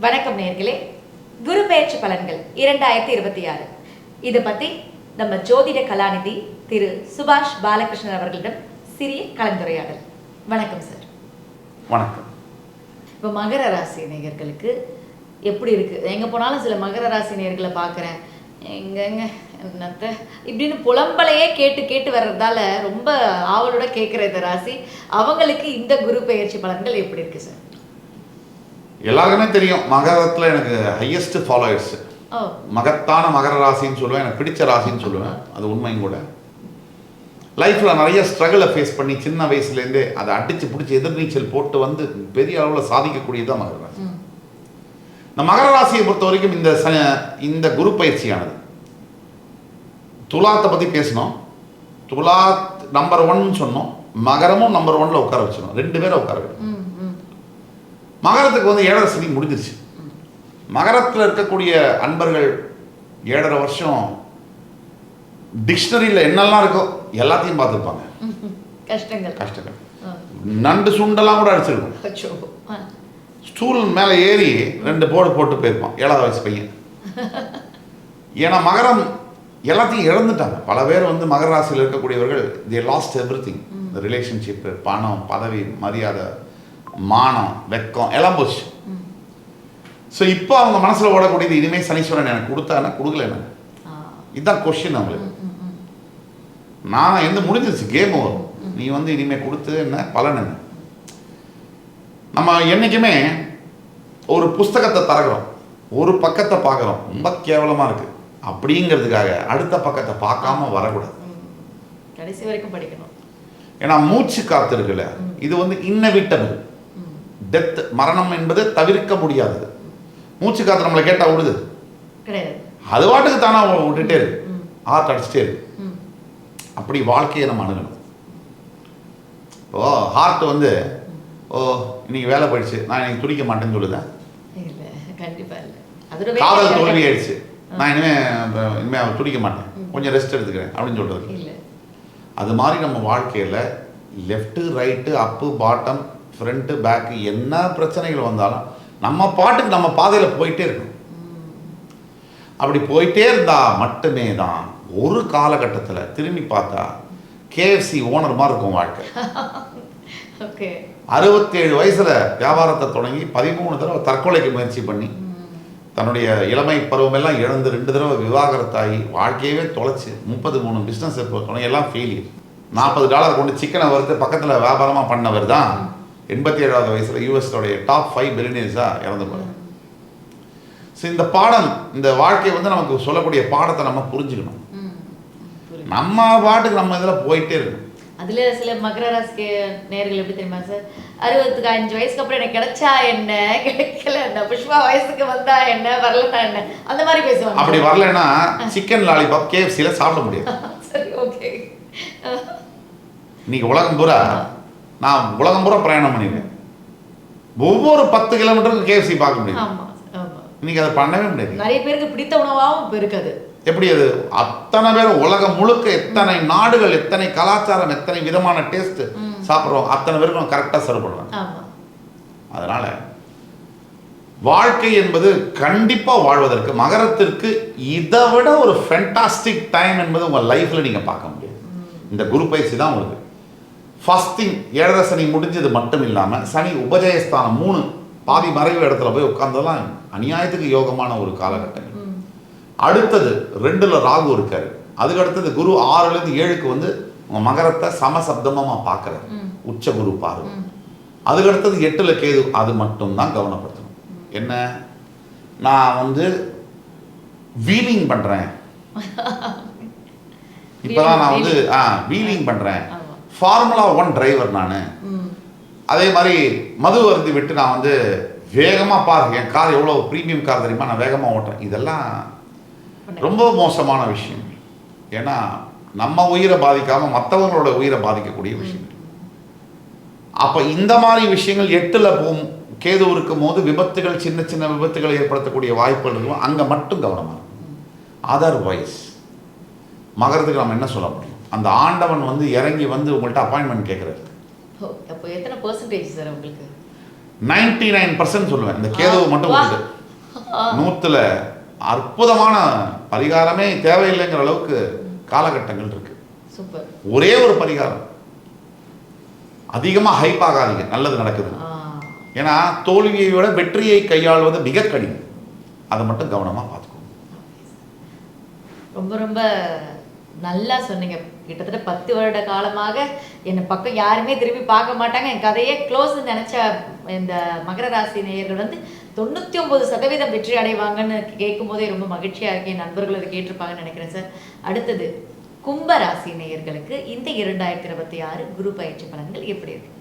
வணக்கம் நேயர்களே. குரு பெயர்ச்சி பலன்கள் 2026 இதை பற்றி நம்ம ஜோதிட கலாநிதி திரு சுபாஷ் பாலகிருஷ்ணன் அவர்களிடம் சிறிய கலந்துரையாடல். வணக்கம் சார். வணக்கம். இப்போ மகர ராசி நேயர்களுக்கு எப்படி இருக்குது? எங்கே போனாலும் சில மகர ராசி நேயர்களை பார்க்குறேன், எங்கெங்க என்னத்த இப்படின்னு புலம்பலையே கேட்டு கேட்டு வர்றதால ரொம்ப ஆவலோட கேட்குற இந்த ராசி அவங்களுக்கு இந்த குரு பெயர்ச்சி பலன்கள் எப்படி இருக்குது சார்? எல்லாருக்குமே தெரியும், மகரத்தில் எனக்கு ஹையஸ்ட் ஃபாலோயர்ஸ். மகத்தான மகர ராசின்னு சொல்லுவேன், எனக்கு பிடிச்ச ராசின்னு சொல்லுவேன். அது உண்மையும் கூட. லைஃப்பில் நிறைய ஸ்ட்ரகிளை ஃபேஸ் பண்ணி சின்ன வயசுலேருந்தே அதை அடித்து பிடிச்சி எதிர்நீச்சல் போட்டு வந்து பெரிய அளவில் சாதிக்கக்கூடியதான் மகர ராசி. இந்த மகர ராசியை பொறுத்த வரைக்கும் இந்த குரு பயிற்சியானது துலாத்தை பற்றி பேசணும். துலாத் நம்பர் 1 சொன்னோம், மகரமும் நம்பர் 1ல உட்கார வச்சிடும், 2 பேரை உட்கார வைக்கணும். மகரத்துக்கு வந்து 7.5 சனி முடிஞ்சிருச்சு. மகரத்தில் இருக்கக்கூடிய அன்பர்கள் 7.5 வருஷம் டிக்ஷனரியில் என்னெல்லாம் இருக்கோ எல்லாத்தையும் பார்த்துருப்பாங்க. கஷ்டங்கள் நண்டு சுண்டெல்லாம் கூட அடிச்சிருக்கும். ஸ்டூல் மேலே ஏறி 2 போர்டு போட்டு போயிருப்பான் 7ஆவது வயசு பையன். ஏன்னா மகரம் எல்லாத்தையும் இழந்துட்டாங்க. பல பேர் வந்து மகர ராசியில் இருக்கக்கூடியவர்கள் தே லாஸ்ட் எவ்ரிதிங். இந்த ரிலேஷன்ஷிப்பு, பணம், பதவி, மரியாதை, மானம், வெக்கம் எல்லாம் போச்சு. ஸோ இப்போ அவங்க மனசில் ஓடக்கூடியது இனிமேல் சனீஸ்வரன் எனக்கு கொடுத்தானே கொடுக்கல என்ன, இதுதான் கொஸ்டின் அவங்களுக்கு. நான் எந்த முடிஞ்சிருச்சு, கேம் வரும். நீ வந்து இனிமேல் கொடுத்து என்ன பலன் என்ன? நம்ம என்றைக்குமே ஒரு புஸ்தகத்தை தரகிறோம், ஒரு பக்கத்தை பார்க்குறோம், ரொம்ப கேவலமாக இருக்குது அப்படிங்கிறதுக்காக அடுத்த பக்கத்தை பார்க்காம வரக்கூடாது. கடைசி வரைக்கும் படிக்கணும். ஏன்னா மூச்சு காத்து இருக்குல்ல, இது வந்து இன்னவிட்டபிள். டெத், மரணம் என்பது தவிர்க்க முடியாதது. மூச்சு காத்து நம்மளை கேட்டால் விடுது கிடையாது, அது வாட்டுக்கு தானே விட்டுட்டே இருக்கு, ஆர்ட் அடிச்சுட்டே இருக்கு. அப்படி வாழ்க்கையை நம்ம அணுகணும். இப்போ ஹார்ட் வந்து இன்னைக்கு வேலை போயிடுச்சு, நான் இன்னைக்கு துடிக்க மாட்டேன்னு சொல்லுதேன். காதல் தோல்வி ஆயிடுச்சு, நான் இனிமேல் துடிக்க மாட்டேன், கொஞ்சம் ரெஸ்ட் எடுத்துக்கிறேன் அப்படின்னு சொல்றது. அது மாதிரி நம்ம வாழ்க்கையில் லெஃப்ட்டு ரைட்டு அப்பு பாட்டம் ஃப்ரண்ட்டு பேக்கு என்ன பிரச்சனைகள் வந்தாலும் நம்ம பாட்டுக்கு நம்ம பாதையில் போயிட்டே இருக்கணும். அப்படி போயிட்டே இருந்தால் மட்டுமே தான் ஒரு காலகட்டத்தில் திரும்பி பார்த்தா KFC ஓனர் மாதிரி இருக்கும் வாழ்க்கை. 67 வயசில் வியாபாரத்தை தொடங்கி 13 தடவை தற்கொலைக்கு முயற்சி பண்ணி தன்னுடைய இளமை பருவமெல்லாம் இழந்து 2 தடவை விவாகரத்தாகி வாழ்க்கையவே தொலைச்சி 33 பிஸ்னஸ் தொடங்கி எல்லாம் ஃபெயிலியர். $40 கொண்டு சிக்கனை வறுத்து பக்கத்தில் வியாபாரமாக பண்ணவர் தான் 87வது வயசில் யூஎஸோடைய டாப் 5 பில்லியனர்ஸாக இறந்து போகிறார். ஸோ இந்த பாடம், இந்த வாழ்க்கை வந்து நமக்கு சொல்லக்கூடிய பாடத்தை நம்ம புரிஞ்சுக்கணும். நம்ம பாட்டுக்கு நம்ம இதில் போயிட்டே இருக்கணும். அதில் சில மகர ராசி நேர்கள் எப்படி தெரியுமா சார், 65 வயசுக்கு அப்புறம் எனக்கு கிடைச்சா என்ன, கிடைக்கல என்ன, புஷ்பா வயசுக்கு வந்தா என்ன, வரலன்னா என்ன, அந்த மாதிரி பேசுவாங்க. அப்படி வரலன்னா சிக்கன் லாலிபாப் KFCல சாப்பிட முடியாது. சரி, ஓகே. இன்னைக்கு உலகம் பூரா பிரயாணம் பண்ணிடுவேன், ஒவ்வொரு 10 கிலோமீட்டருக்கு KFC பார்க்க முடியும். இன்னைக்கு அதை பண்ணவே முடியாது. நிறைய பேருக்கு பிடித்த உணவாகவும் இருக்காது. எப்படி அது? அத்தனை பேரும் உலகம் முழுக்க எத்தனை நாடுகள், எத்தனை கலாச்சாரம், எத்தனை விதமான டேஸ்ட் சாப்பிட்றோம், அத்தனை பேருக்கும் கரெக்டாக சர்வ் பண்ணுறாங்க. அதனால வாழ்க்கை என்பது கண்டிப்பாக வாழ்வதற்கு மகரத்திற்கு இதை விட ஒரு ஃபென்டாஸ்டிக் டைம் என்பது உங்கள் லைஃப்பில் நீங்கள் பார்க்க முடியாது. இந்த குரு பயிற்சி தான் உங்களுக்கு ஃபர்ஸ்ட் திங். 7.5 சனி முடிஞ்சது மட்டும் இல்லாமல் சனி உபஜயஸ்தானம் 3 பாதி மறைவு இடத்துல போய் உட்கார்ந்ததெல்லாம் அநியாயத்துக்கு யோகமான ஒரு காலகட்டங்கள். அடுத்தது 2ல் ராகு இருக்காரு. அதுக்கு அடுத்தது குரு 6லேருந்து 7க்கு வந்து உங்கள் மகரத்தை சமசப்தமாக பார்க்குறாரு, உச்ச குரு பார்வை. அதுக்கு அடுத்தது 8ல் கேது. அது மட்டும்தான் கவனப்படுத்தணும். என்ன, நான் வந்து வீலிங் பண்ணுறேன், இப்போதான் நான் வந்து வீலிங் பண்ணுறேன், ஃபார்முலா 1 டிரைவர் நான். அதே மாதிரி மது அருந்தி விட்டு நான் வந்து வேகமாக பாருங்க, என் கார் எவ்வளோ ப்ரீமியம் கார் தெரியுமா, நான் வேகமாக ஓட்டுறேன். இதெல்லாம் ரொம்ப மோசமான விஷயம். ஏன்னா நம்ம உயிரை பாதிக்காமல் மற்றவங்களோட உயிரை பாதிக்கக்கூடிய விஷயம். அப்போ இந்த மாதிரி விஷயங்கள் 8ல் கேது இருக்கும் போது விபத்துகள், சின்ன சின்ன விபத்துகளை ஏற்படுத்தக்கூடிய வாய்ப்புகள் இருக்கும். அங்கே மட்டும் கவனமாக இருக்கும். அதர்வைஸ் மகரத்துக்கு நம்ம என்ன சொல்ல முடியும்? அந்த ஆண்டவன் வந்து இறங்கி வந்து உங்கள்கிட்ட அப்பாயின்மெண்ட் கேட்குறாரு. அப்போ எத்தனை பெர்சன்டேஜ் சார் உங்களுக்கு? 99% சொல்லுவேன். இந்த கேதுவை மட்டும் விட்டுட்டு 100ல் அற்புதமான பரிகாரமே தேவையில்லைங்கிற அளவுக்கு காலகட்டங்கள் இருக்கு. சூப்பர். ஒரே ஒரு பரிகாரம், அதிகமாக ஹைப் ஆகாதீங்க, நல்லது நடக்குது. ஏன்னா தோல்வியை விட வெற்றியை கையாள்வது மிக கடினம். அதை மட்டும் கவனமாக பார்த்துக்கோங்க. ரொம்ப ரொம்ப நல்லா சொன்னீங்க. கிட்டத்தட்ட 10 வருட காலமாக என்னை பக்கம் யாருமே திரும்பி பார்க்க மாட்டாங்க, என் கதையே க்ளோஸ்ன்னு நினச்ச இந்த மகர ராசி நேயர்கள் வந்து 99% வெற்றி அடைவாங்கன்னு கேட்கும் போதே ரொம்ப மகிழ்ச்சியாக இருக்கு. என் நண்பர்கள் அதை கேட்டிருப்பாங்கன்னு நினைக்கிறேன் சார். அடுத்தது கும்ப ராசி நேயர்களுக்கு இந்த 2026 குரு பயிற்சி பலன்கள் எப்படி இருக்கு?